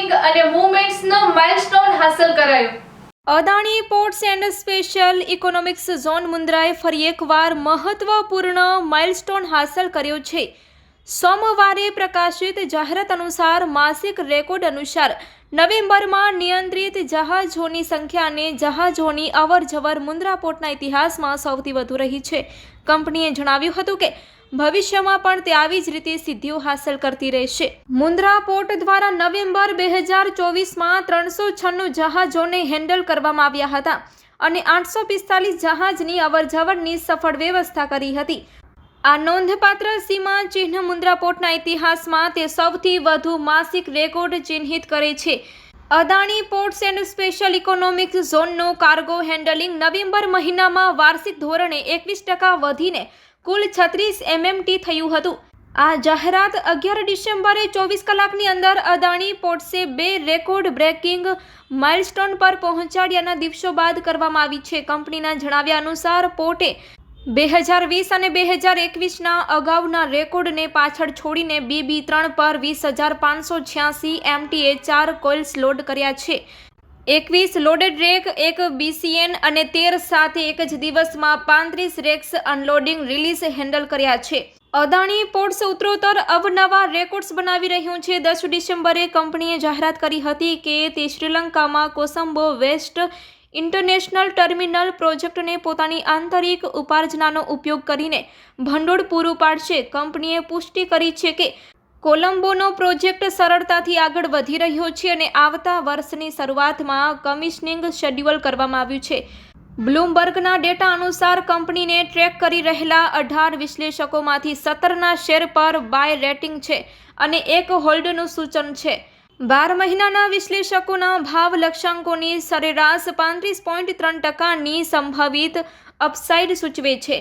Recording અને મૂવમેન્ટ્સનો milestone હાંસલ કરાયો। Adani ports and special economics zone મુન્દ્રાએ ફરી એકવાર મહત્વપૂર્ણ માઇલસ્ટોન હાંસલ કર્યો છે। સોમવારે પ્રકાશિત જાહેરાત અનુસાર માસિક રેકોર્ડ અનુસાર નવેમ્બરમાં નિયંત્રિત જહાજોની સંખ્યા અને જહાજોની અવરજવર મુન્દ્રા પોર્ટના ઇતિહાસમાં સૌથી વધુ રહી છે। કંપનીએ જણાવ્યું હતું કે ભવિષ્યમાં પણ તે આવી જ રીતે સિદ્ધિઓ હાંસલ કરતી રહેશે। મુન્દ્રા પોર્ટ દ્વારા નવેમ્બર 2024માં 396 જહાજોને હેન્ડલ કરવામાં આવ્યા હતા અને 845 જહાજની અવરજવરની સફળ વ્યવસ્થા કરી હતી। આ નોંધપાત્ર સીમા ચિહ્ન મુન્દ્રા પોર્ટના ઇતિહાસમાં તે સૌથી વધુ માસિક રેકોર્ડ ચિહ્નિત કરે છે। Adani ports and special economic ઝોનનું કાર્ગો હેન્ડલિંગ નવેમ્બર મહિનામાં વાર્ષિક ધોરણે 21% વધીને કુલ 36 MMT થયું હતું। આ જાહેરાત 11 ડિસેમ્બરે 24 કલાકની અંદર અદાણી પોર્ટ્સે 2 રેકોર્ડ બ્રેકિંગ માઇલસ્ટોન પર પહોંચાડ્યાના દિવસો બાદ કરવામાં આવી છે। કંપનીના જણાવ્યા અનુસાર પોર્ટે 2020 અને 2021ના અગાઉના રેકોર્ડને પાછળ છોડીને BB3 પર 20,586 MTએ 4 કોઇલ્સ લોડ કર્યા છે। 21 લોડેડ રેક, 1 BCN અને 13 સાથે એક જ દિવસમાં 35 રેક્સ અનલોડિંગ રિલીઝ હેન્ડલ કર્યા છે। અદાણી પોર્ટ્સ ઉત્તરોત્તર અવનવા રેકોર્ડ્સ બનાવી રહ્યું છે। 10 ડિસેમ્બરે કંપનીએ જાહેરાત કરી હતી કે તે શ્રીલંકામાં કોસંબો વેસ્ટ ઇન્ટરનેશનલ ટર્મિનલ પ્રોજેક્ટને પોતાની આંતરિક ઉપાર્જનાનો ઉપયોગ કરીને ભંડોળ પૂરું પાડશે। કંપનીએ પુષ્ટિ કરી છે કે કોલંબોનો પ્રોજેક્ટ સરળતાથી આગળ વધી રહ્યો છે અને આવતા વર્ષની શરૂઆતમાં કમિશનિંગ શેડ્યુલ કરવામાં આવ્યું છે। બ્લૂમબર્ગના ડેટા અનુસાર કંપનીને ટ્રેક કરી રહેલા 18 વિશ્લેષકોમાંથી 17ના શેર પર બાય રેટિંગ છે અને 1 હોલ્ડનું સૂચન છે। 12 મહિનાના વિશ્લેષકોના ભાવ લક્ષ્યાંકોની સરેરાશ 35.3%ની સંભવિત અપસાઇડ સૂચવે છે।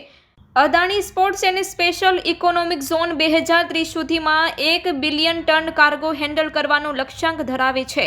Adani ports and special economic zone 2030 સુધીમાં 1 બિલિયન ટન કાર્ગો હેન્ડલ કરવાનું લક્ષ્યાંક ધરાવે છે।